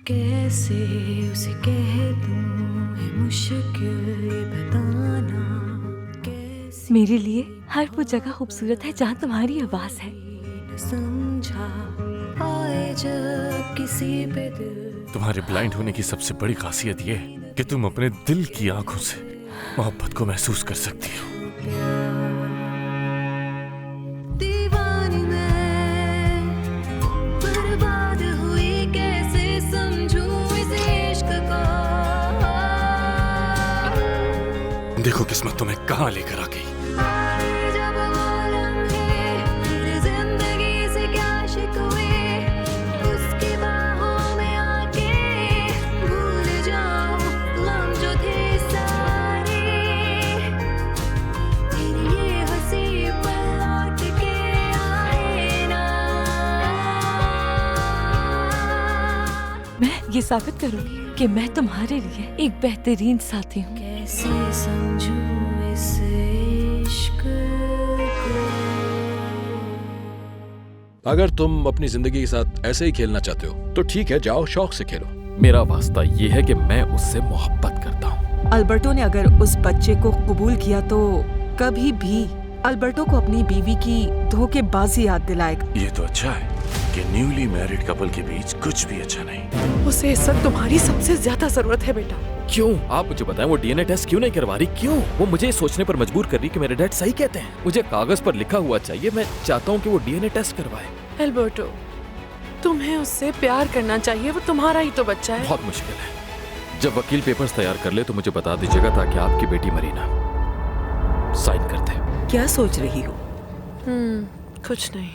कैसे उसे कह दूं है मुश्किल ये बताना कैसे मेरे लिए हर वो जगह खूबसूरत है जहाँ तुम्हारी आवाज है। न समझा आए जब किसी पे दिल तुम्हारे ब्लाइंड होने की सबसे बड़ी खासियत ये है कि तुम अपने दिल की आंखों से मोहब्बत को महसूस कर सकती हो। दीवानी मैं बर्बाद हुई कैसे समझूं इस इश्क को देखो किस्मत तुम्हें कहाँ लेकर आ गई। जब वो लम्हे मेरी जिंदगी से क्या शिकवे उसकी बाहों में आके भूल जाऊं गम जो थे सारे तेरी ये हंसी पल लौट के आए ना। मैं ये साबित करूंगी कि मैं तुम्हारे लिए एक बेहतरीन साथी हूँ। कैसे समझूं इस इश्क को। अगर तुम अपनी जिंदगी के साथ ऐसे ही खेलना चाहते हो तो ठीक है, जाओ शौक से खेलो। मेरा वास्ता ये है कि मैं उससे मोहब्बत करता हूँ। अल्बर्टो ने अगर उस बच्चे को कबूल किया तो कभी भी अल्बर्टो को अपनी बीवी की धोखेबाजी याद दिलाएगा। ये तो अच्छा है कि न्यूली मैरिड कपल के बीच कुछ भी अच्छा नहीं। उसे इस वक्त तुम्हारी सबसे ज्यादा जरूरत है बेटा। क्यों? आप मुझे बताएं, वो डीएनए टेस्ट क्यों नहीं करवा रही? क्यों? वो मुझे सोचने पर मजबूर कर रही कि मेरे डैड सही कहते हैं। मुझे कागज पर लिखा हुआ चाहिए। मैं चाहता हूँ कि वो डीएनए टेस्ट करवाए। एल्बर्टो, तुम्हें उससे प्यार करना चाहिए, वो तुम्हारा ही तो बच्चा है। बहुत मुश्किल है। जब वकील पेपर्स तैयार कर ले तो मुझे बता दीजिएगा ताकि आपकी बेटी मरीना साइन कर दे। क्या सोच रही हो? कुछ नहीं।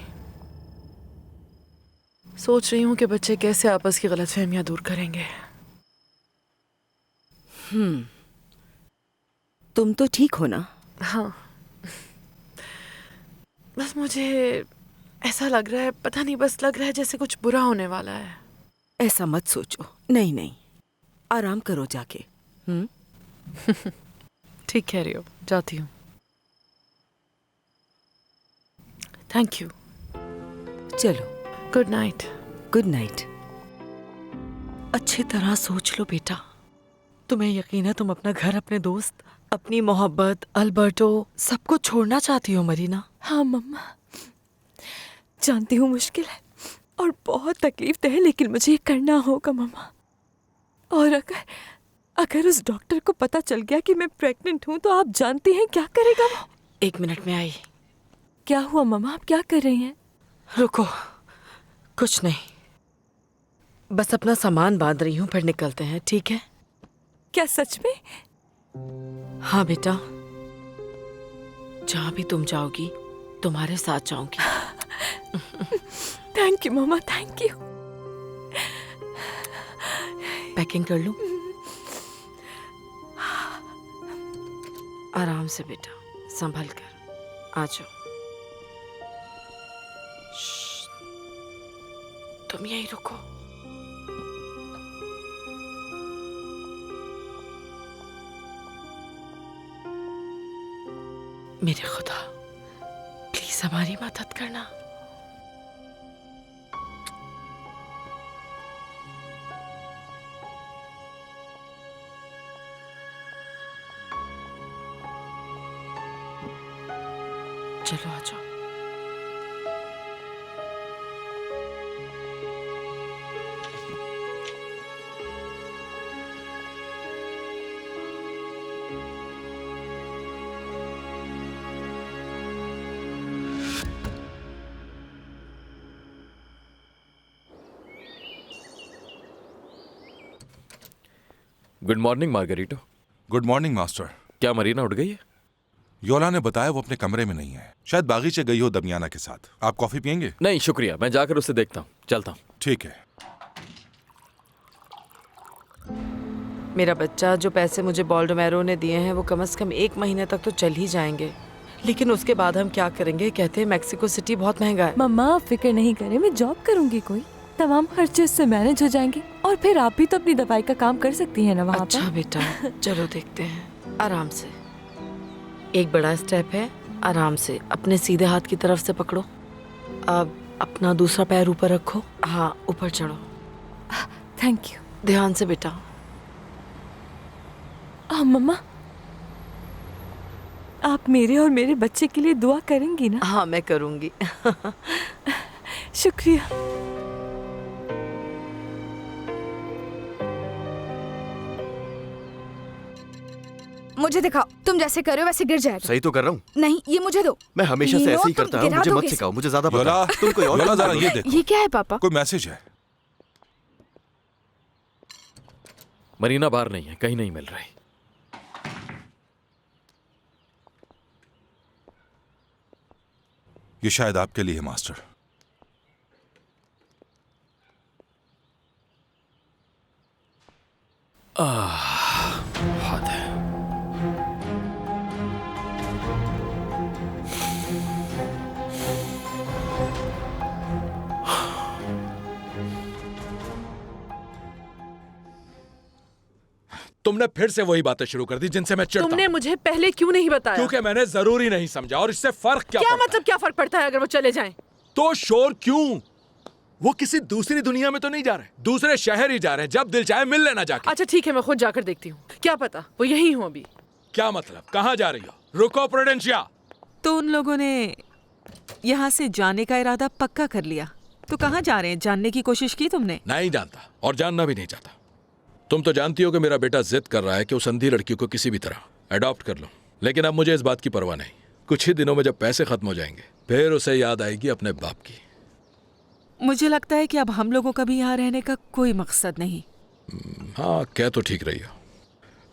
सोच रही हूँ कि बच्चे कैसे आपस की गलतफहमियां दूर करेंगे। तुम तो ठीक हो ना? हाँ, बस मुझे ऐसा लग रहा है, पता नहीं, बस लग रहा है जैसे कुछ बुरा होने वाला है। ऐसा मत सोचो। नहीं नहीं, आराम करो जाके। ठीक कह रही हो, जाती हूँ। Thank you. चलो, गुड नाइट। Good night. अच्छी तरह सोच लो बेटा। तुम्हें यकीन है तुम अपना घर, अपने दोस्त, अपनी मोहब्बत, अल्बर्टो, सबको छोड़ना चाहती हो मरीना? हाँ मम्मा, जानती हूँ मुश्किल है और बहुत तकलीफ है, लेकिन मुझे ये करना होगा मम्मा। और अगर उस डॉक्टर को पता चल गया कि मैं प्रेग्नेंट हूँ तो आप जानती हैं क्या करेगा वो? 1 मिनट में आई। क्या हुआ मम्मा, आप क्या कर रही हैं? रुको, कुछ नहीं, बस अपना सामान बांध रही हूँ, फिर निकलते हैं, ठीक है? क्या सच में? हाँ बेटा, जहाँ भी तुम जाओगी तुम्हारे साथ जाऊंगी। थैंक यू मम्मा, थैंक यू। पैकिंग कर लूं? आराम से बेटा, संभल कर आ जाओ। तुम यहीं रुको। मेरे खुदा, प्लीज हमारी मदद करना। चलो आ जाओ। Good morning Margarito. Good morning master. क्या मरीना उठ गई है? योला ने बताया वो अपने कमरे में नहीं है, शायद बागीचे गई हो दमियाना के साथ। आप कॉफी पियेंगे? नहीं शुक्रिया, मैं जाकर उसे देखता हूँ, चलता हूँ। ठीक है। मेरा बच्चा, जो पैसे मुझे बॉल्डोमेरो ने दिए हैं वो कम से कम 1 महीने तक तो चल ही जाएंगे, लेकिन उसके बाद हम क्या करेंगे? कहते हैं मेक्सिको सिटी बहुत महंगा है। मम्मा आप फिक्र नहीं करें, मैं जॉब करूंगी, कोई तमाम खर्चे उससे मैनेज हो जाएंगे। और फिर आप भी तो अपनी दवाई का काम कर सकती हैं ना वहाँ अच्छा पर। बेटा, चलो देखते हैं। आराम से, एक बड़ा स्टेप है, आराम से अपने सीधे हाथ की तरफ से पकड़ो। अब अपना दूसरा पैर ऊपर रखो। हाँ, ऊपर चढ़ो। Thank you. ध्यान से बेटा। मम्मा, आप मेरे और मेरे बच्चे के लिए दुआ करेंगी ना? हाँ मैं करूँगी। शुक्रिया। मुझे दिखाओ, तुम जैसे कर रहे हो वैसे गिर जाएगा। सही तो कर रहा हूँ। नहीं, ये मुझे दो। मैं हमेशा से लो, ऐसे ही तुम करता हूँ, गिरा मुझे मत दोगे सिखाओ, मुझे ज्यादा पता योला, है। तुम कोई और योला, काम जरा करो। ये देखो, ये क्या है पापा? कोई मैसेज है। मरीना बाहर नहीं है, कहीं नहीं मिल रही। ये शायद आपके लिए है मास्टर। हद है। तुमने फिर से वही बातें शुरू कर दी जिनसे मैं चिढ़ता तुमने हूं। मुझे पहले क्यों नहीं बताया? क्योंकि मैंने जरूरी नहीं समझा, और इससे फर्क क्या क्या पड़ता मतलब क्या फर्क पड़ता है अगर वो चले जाएं? तो शोर क्यों? वो किसी दूसरी दुनिया में तो नहीं जा रहे, दूसरे शहर ही जा रहे हैं। जब दिल चाहे मिल लेना जाके। अच्छा ठीक है, मैं खुद जाकर देखती हूँ। क्या पता वो यही हूँ अभी। क्या मतलब? कहाँ जा रही हो? रुको प्रूडेंशिया। तो उन लोगों ने यहाँ से जाने का इरादा पक्का कर लिया। तो कहाँ जा रहे हैं, जानने की कोशिश की तुमने? नहीं जानता और जानना भी नहीं चाहता। तुम तो जानती हो कि मेरा बेटा जिद कर रहा है कि उस अंधी लड़की को किसी भी तरह अडॉप्ट कर लो, लेकिन अब मुझे इस बात की परवाह नहीं। कुछ ही दिनों में जब पैसे खत्म हो जाएंगे फिर उसे याद आएगी अपने बाप की। मुझे लगता है कि अब हम लोगों का भी यहाँ रहने का कोई मकसद नहीं। हाँ, कह तो ठीक रही हो,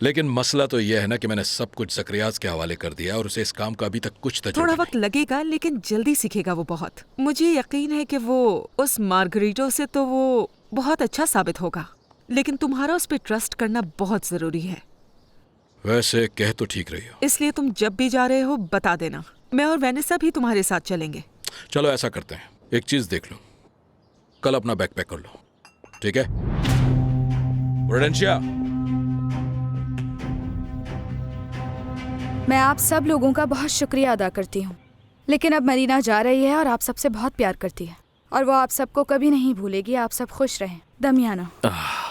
लेकिन मसला तो यह है ना कि मैंने सब कुछ जकरियाज के हवाले कर दिया और उसे इस काम का अभी तक कुछ तजुर्बा थोड़ा नहीं। वक्त लगेगा लेकिन जल्दी सीखेगा वो बहुत। मुझे यकीन है कि वो उस मार्गरीटो से तो वो बहुत अच्छा साबित होगा, लेकिन तुम्हारा उस पर ट्रस्ट करना बहुत जरूरी है। वैसे कह तो ठीक रही हो। इसलिए तुम जब भी जा रहे हो बता देना। मैं और वेनेसा भी तुम्हारे साथ चलेंगे। चलो ऐसा करते हैं, एक चीज देख लो, कल अपना बैग पैक कर लो, ठीक है? प्रूडेंशिया, मैं आप सब लोगों का बहुत शुक्रिया अदा करती हूँ, लेकिन अब मरीना जा रही है और आप सबसे बहुत प्यार करती है और वो आप सबको कभी नहीं भूलेगी। आप सब खुश रहें। दमियाना।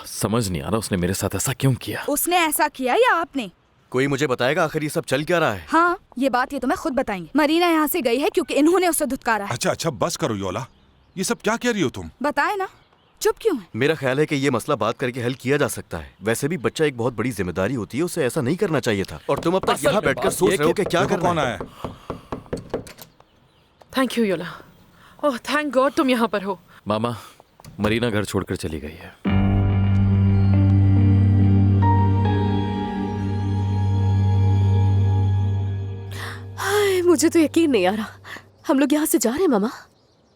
समझ नहीं आ रहा उसने मेरे साथ ऐसा क्यों किया। उसने ऐसा किया या आपने? कोई मुझे बताएगा आखिर ये सब चल क्या रहा है? हाँ, ये बात ये तुम्हें खुद बताएंगे। मरीना यहाँ से गई है क्योंकि इन्होंने उसे धुतकारा है। अच्छा अच्छा, बस करो योला, ये सब क्या कह रही हो तुम? बताए ना, चुप क्यों है? मेरा ख्याल है कि ये मसला बात करके हल किया जा सकता है। वैसे भी बच्चा एक बहुत बड़ी जिम्मेदारी होती है, उसे ऐसा नहीं करना चाहिए था। और तुम अब तक असल यहाँ में बैठकर बात सोच ये रहे हो कि कि क्या देखो करना कौन है। आया। Thank you Yola. Oh thank God तुम यहाँ पर हो। मामा, मरीना घर छोड़कर चली गई है। हाय, मुझे तो यकीन नहीं आ रहा हम लोग यहाँ से जा रहे हैं मामा।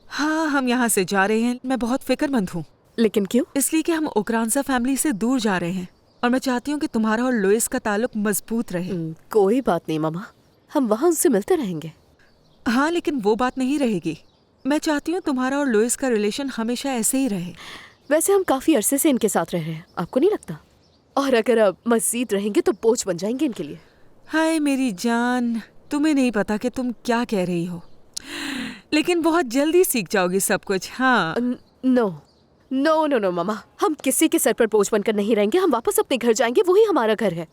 हाँ, हम यहाँ से जा रहे हैं। मैं बहुत फिक्रमंद हूँ। लेकिन क्यों? इसलिए कि हम उक्रांसा फैमिली से दूर जा रहे हैं और मैं चाहती हूँ कि तुम्हारा और लुइस का ताल्लुक मजबूत रहे। कोई बात नहीं मामा, हम वहाँ उनसे मिलते रहेंगे। हाँ, लेकिन वो बात नहीं रहेगी। मैं चाहती हूँ तुम्हारा और लुइस का रिलेशन हमेशा ऐसे ही रहे। वैसे हम काफी अरसे से इनके साथ रह रहे हैं, आपको नहीं लगता? और अगर अब मजीद रहेंगे तो बोझ बन जाएंगे इनके लिए। हाय मेरी जान, तुम्हें नहीं पता कि तुम क्या कह रही हो, लेकिन बहुत जल्दी सीख जाओगी सब कुछ। हाँ। नो नो नो नो मामा, हम किसी के सर पर बोझ बनकर नहीं रहेंगे। हम वापस अपने घर जाएंगे, वही हमारा घर है।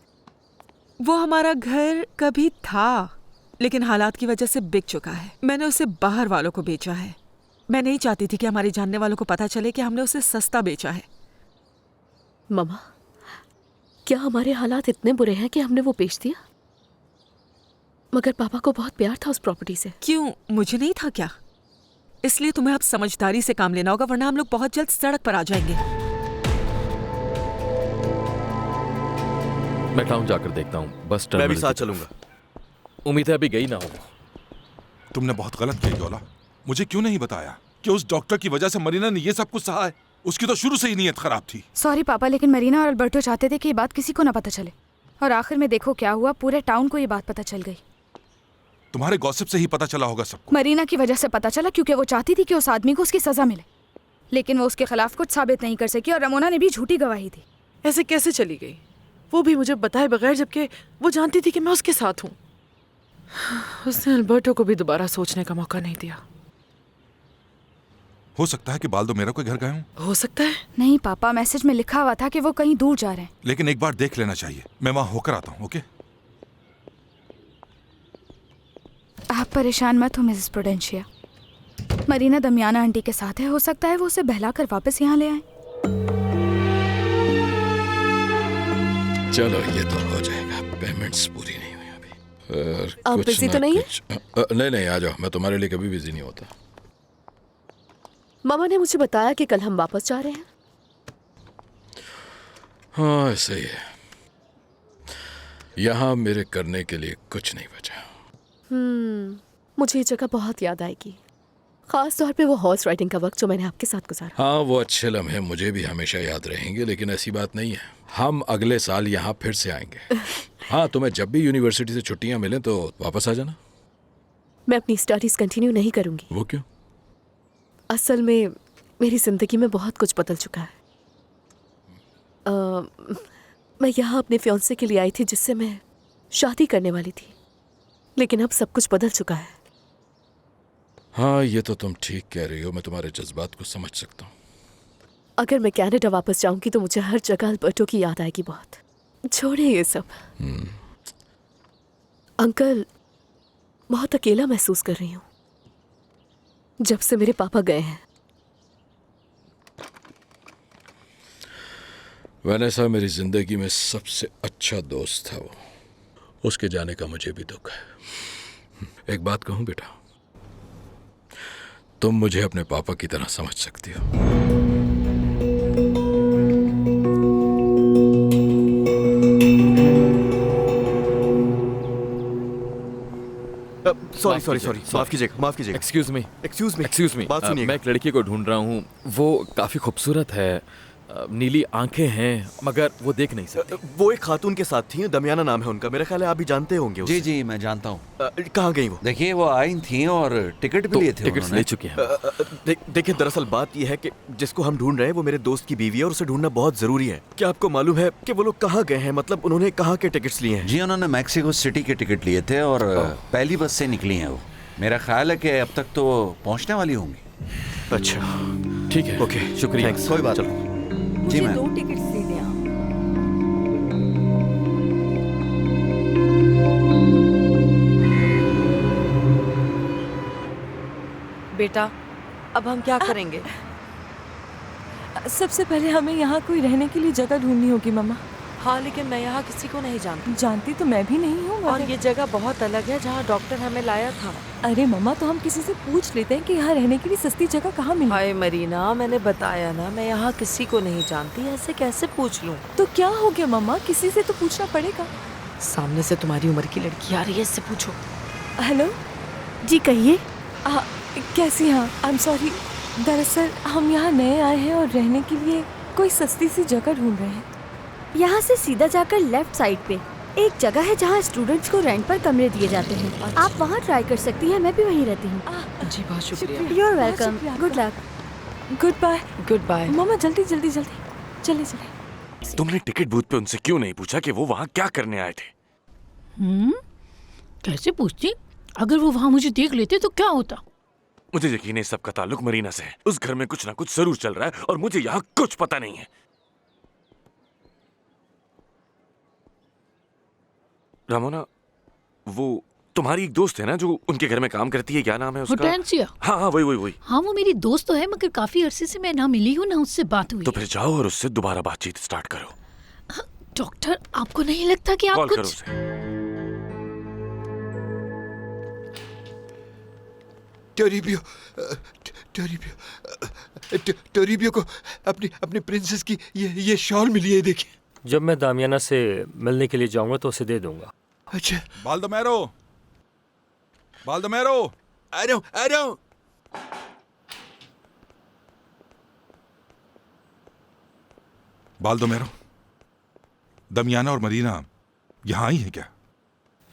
वो हमारा घर कभी था, लेकिन हालात की वजह से बिक चुका है। मैंने उसे बाहर वालों को बेचा है। मैं नहीं चाहती थी कि हमारे जानने वालों को पता चले कि हमने उसे सस्ता बेचा है। मामा, क्या हमारे हालात इतने बुरे हैं कि हमने वो बेच दिया? मगर पापा को बहुत प्यार था उस प्रॉपर्टी से। क्यों, मुझे नहीं था क्या? इसलिए तुम्हें अब समझदारी से काम लेना होगा, वरना हम लोग बहुत जल्द सड़क पर आ जाएंगे। मैं टाउन जाकर देखता हूँ, बस मैं भी टर्मिनल साथ की तरफ। चलूंगा। उम्मीद है अभी गई ना हो वो। तुमने बहुत गलत किया योला। मुझे क्यों नहीं बताया कि उस डॉक्टर की वजह से मरीना ने ये सब कुछ सहा है? उसकी तो शुरू से ही नीयत खराब थी। सॉरी पापा, लेकिन मरीना और अल्बर्टो चाहते थे कि ये बात किसी को ना पता चले, और आखिर में देखो क्या हुआ, पूरे टाउन को ये बात पता चल गई। तुम्हारे गॉसिप से ही पता चला होगा सबको। मरीना की वजह से पता चला क्योंकि वो चाहती थी कि उस आदमी को उसकी सजा मिले, लेकिन वो उसके खिलाफ कुछ साबित नहीं कर सकी और रमोना ने भी झूठी गवाही दी। ऐसे कैसे चली गई, वो भी मुझे बताए बगैर, जबकि वो जानती थी कि मैं उसके साथ हूँ। उसने अल्बर्टो को भी दोबारा सोचने का मौका नहीं दिया। हो सकता है कि बाल्दोमेरो के घर गए हों। हो सकता है। नहीं पापा, मैसेज में लिखा हुआ था कि वो कहीं दूर जा रहे हैं। लेकिन एक बार देख लेना चाहिए। मैं वहां होकर आता हूँ। ओके? आप परेशान मत हो मिसेस प्रूडेंशिया। मरीना दमियाना आंटी के साथ है, हो सकता है वो उसे बहलाकर वापस यहाँ ले आए। चलो ये तो हो जाएगा। पेमेंट्स पूरी नहीं हुई अभी। आप बिजी तो नहीं नहीं नहीं, आ जाओ, मैं तुम्हारे लिए कभी बिजी नहीं होता। मामा ने मुझे बताया कि कल हम वापस जा रहे हैं। हाँ ऐसे ही है। यहाँ मेरे करने के लिए कुछ नहीं बचा। मुझे ये जगह बहुत याद आएगी, खास तौर पे वो हॉर्स राइडिंग का वक्त जो मैंने आपके साथ गुजारा। हाँ वो अच्छे लम्हे मुझे भी हमेशा याद रहेंगे, लेकिन ऐसी बात नहीं है। हम अगले साल यहाँ फिर से आएंगे। हाँ, तुम्हें जब भी यूनिवर्सिटी से छुट्टियाँ मिलें तो वापस आ जाना। मैं अपनी स्टडीज कंटिन्यू नहीं करूंगी। वो क्यों? असल में मेरी जिंदगी में बहुत कुछ बदल चुका है। मैं यहाँ अपने फियांसे के लिए आई थी जिससे मैं शादी करने वाली थी, लेकिन अब सब कुछ बदल चुका है। हाँ ये तो तुम ठीक कह रही हो, मैं तुम्हारे जज्बात को समझ सकता हूँ। अगर मैं कनाडा वापस जाऊंगी तो मुझे हर जगह अल्बर्टो की याद आएगी बहुत। छोड़े ये सब। अंकल, बहुत अकेला महसूस कर रही हूँ जब से मेरे पापा गए हैं। वैनेसा मेरी जिंदगी में सबसे अच्छा दोस्त था। वो उसके जाने का मुझे भी दुख है। एक बात कहूँ बेटा, तुम मुझे अपने पापा की तरह समझ सकती हो। सॉरी माफ कीजिएगा। Excuse me. एक्सक्यूज मी बात सुनिएगा। मैं एक लड़की को ढूंढ रहा हूँ। वो काफी खूबसूरत है, नीली आंखें हैं, मगर वो देख नहीं सकती। वो एक खातून के साथ थी, दमियाना नाम है उनका। मेरा ख्याल है आप भी जानते होंगे उसे। जी जी मैं जानता हूँ। कहाँ गई वो? देखिए वो आई थी और टिकट भी लिए थे। टिकट्स ले चुके हैं। देखिए दरअसल बात यह है कि जिसको हम ढूंढ रहे हैं वो मेरे दोस्त की बीवी है और उसे ढूंढना बहुत जरूरी है। क्या आपको मालूम है कि वो लोग कहाँ गए हैं? मतलब उन्होंने कहाँ के टिकट्स लिए हैं? जी उन्होंने मैक्सिको सिटी के टिकट लिए थे और पहली बस से निकली हैं वो। मेरा ख्याल है कि अब तक तो वो पहुँचने वाली होंगी। अच्छा ठीक है, ओके शुक्रिया। कोई बात नहीं। जी मुझे मैम। 2 टिकट्स दे दें आप। बेटा अब हम क्या करेंगे? सबसे पहले हमें यहाँ कोई रहने के लिए जगह ढूंढनी होगी मम्मा। हाँ लेकिन मैं यहाँ किसी को नहीं जानती। जानती तो मैं भी नहीं हूँ। और ये जगह बहुत अलग है जहाँ डॉक्टर हमें लाया था। अरे मम्मा, तो हम किसी से पूछ लेते हैं कि यहाँ रहने के लिए सस्ती जगह कहाँ मिले। हाय मरीना, मैंने बताया ना मैं यहाँ किसी को नहीं जानती, ऐसे कैसे पूछ लूँ? तो क्या हो गया मम्मा, किसी से तो पूछना पड़ेगा। सामने से तुम्हारी उम्र की लड़की आ रही है, इससे पूछो। हेलो जी, कहिए। कैसी? हाँ आई एम सॉरी, दरअसल हम यहाँ नए आए हैं और रहने के लिए कोई सस्ती सी जगह ढूंढ रहे हैं। यहाँ से सीधा जाकर लेफ्ट साइड पे एक जगह है जहाँ स्टूडेंट्स को रेंट पर कमरे दिए जाते हैं। अच्छा। आप वहाँ ट्राई कर सकती हैं, मैं भी वहीं रहती हूँ। जी बहुत शुक्रिया। You are welcome, good luck. Good bye. Good bye. मामा जल्दी जल्दी जल्दी चले चले। तुमने टिकट बूथ पे उनसे क्यों नहीं पूछा कि वो वहाँ क्या करने आए थे? कैसे पूछती? अगर वो वहाँ मुझे देख लेते तो क्या होता? मुझे यकीन है सबका ताल्लुक मरीना से है। उस घर में कुछ ना कुछ जरूर चल रहा है और मुझे यहाँ कुछ पता नहीं है। रामोना, वो तुम्हारी एक दोस्त है ना जो उनके घर में काम करती है, क्या नाम है उसका? होटेंसिया। हाँ हाँ वही। हाँ वो मेरी दोस्त तो है, मगर काफी अरसे से मैं ना मिली हूँ ना उससे बात हुई। तो फिर जाओ और उससे दोबारा बातचीत स्टार्ट करो। डॉक्टर, आपको नहीं लगता कि आप कॉल करो कुछ उसे। टोरिबियो को अपनी प्रिंसेस की ये शॉल मिली है, देखिए। जब मैं दामियाना से मिलने के लिए जाऊंगा तो उसे दे दूंगा। अच्छा। बाल्दोमेरो, आ रहा हूँ। बाल्दोमेरो, दमियाना और मरीना यहाँ आई है क्या?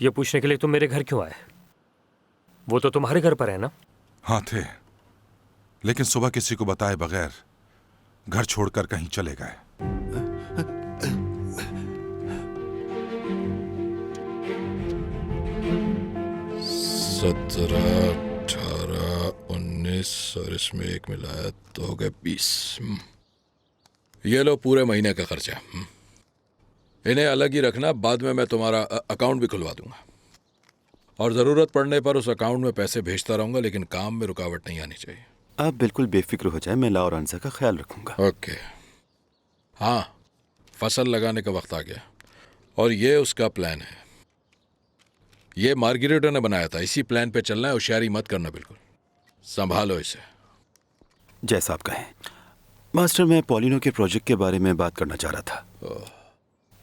ये पूछने के लिए तुम मेरे घर क्यों आए? वो तो तुम्हारे घर पर है ना? हाँ थे, लेकिन सुबह किसी को बताए बगैर घर छोड़कर कहीं चले गए। सत्रह, 18, 19, 19 और इसमें 1 मिलाया तो हो गए 20। ये लो पूरे महीने का खर्चा। इन्हें अलग ही रखना, बाद में मैं तुम्हारा अकाउंट भी खुलवा दूंगा और ज़रूरत पड़ने पर उस अकाउंट में पैसे भेजता रहूंगा, लेकिन काम में रुकावट नहीं आनी चाहिए। आप बिल्कुल बेफिक्र हो जाए, मैं ला और अंसा का ख्याल रखूंगा। ओके। हाँ, फसल लगाने का वक्त आ गया और ये उसका प्लान है। ये मार्गरेटा ने बनाया था, इसी प्लान पे चलना है। होशियारी मत करना, बिल्कुल संभालो इसे। जैसा आप कहें मास्टर। मैं पॉलिनो के प्रोजेक्ट के बारे में बात करना चाह रहा था।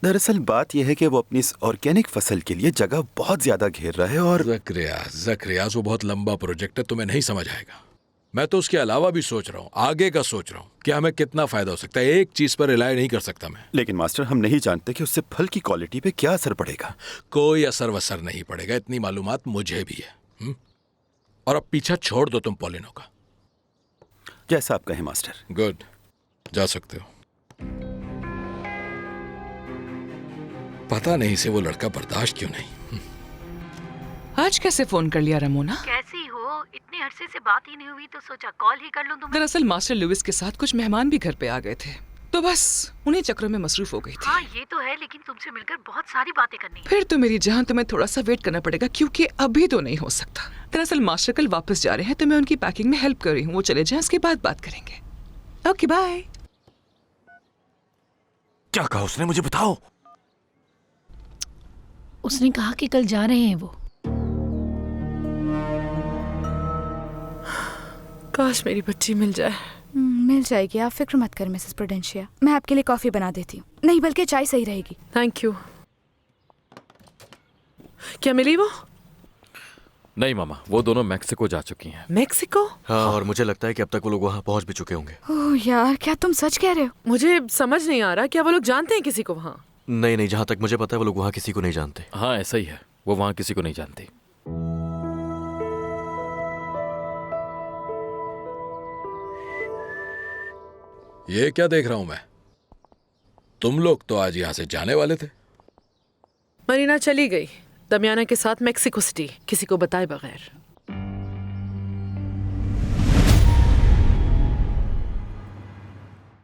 दरअसल बात यह है कि वो अपनी इस ऑर्गेनिक फसल के लिए जगह बहुत ज्यादा घेर रहा है और ज़करियाज़ वो बहुत लंबा प्रोजेक्ट है, तुम्हें नहीं समझ आएगा। मैं तो उसके अलावा भी सोच रहा हूँ, आगे का सोच रहा हूँ कि हमें कितना फायदा हो सकता है। एक चीज पर रिलाय नहीं कर सकता मैं। लेकिन मास्टर हम नहीं जानते कि उससे फल की क्वालिटी पे क्या असर पड़ेगा। कोई असर वसर नहीं पड़ेगा, इतनी मालूमात मुझे भी है। और अब पीछा छोड़ दो तुम पॉलिनो का। जैसा आप कहें मास्टर। गुड, जा सकते हो। पता नहीं से वो लड़का बर्दाश्त क्यों नहीं। आज कैसे फोन कर लिया रमोना? कैसी हो? इतने अरसे से बात ही नहीं हुई तो सोचा कॉल ही कर लूं तुम्हें। दरअसल मास्टर लुइस के साथ कुछ मेहमान भी घर पे आ गए थे, तो बस उन्हीं चक्रों में मसरूफ हो गई थी। हाँ ये तो है, लेकिन तुमसे मिलकर बहुत सारी बातें करनी। फिर तो मेरी जान तुम्हें थोड़ा सा वेट करना पड़ेगा, क्योंकि अभी तो नहीं हो सकता। दरअसल मास्टर कल वापस जा रहे हैं, तो मैं उनकी पैकिंग में हेल्प कर रही हूँ। वो चले जाएं, उसके बाद बात करेंगे। Okay bye. क्या कहा उसने, मुझे बताओ। उसने कहा कि कल जा रहे हैं वो। काश मेरी बच्ची मिल जाए। मिल जाएगी, आप फिक्र मत कर मिसेस प्रूडेंशिया। मैं आपके लिए कॉफी बना देती हूँ। नहीं बल्कि चाय सही रहेगी। Thank you. क्या मिली वो? नहीं मामा, वो दोनों मैक्सिको जा चुकी हैं। मैक्सिको? हाँ, और मुझे लगता है कि अब तक वो लोग वहाँ पहुँच भी चुके होंगे। ओह यार, क्या तुम सच कह रहे हो? मुझे समझ नहीं आ रहा, क्या वो लोग जानते हैं किसी को वहाँ? नहीं, जहाँ तक मुझे पता है वो लोग वहाँ किसी को नहीं जानते। हाँ ऐसा ही है, वो वहाँ किसी को नहीं जानती। ये क्या देख रहा हूं मैं? तुम लोग तो आज यहां से जाने वाले थे। मरीना चली गई दमियाना के साथ मैक्सिको सिटी, किसी को बताए बगैर।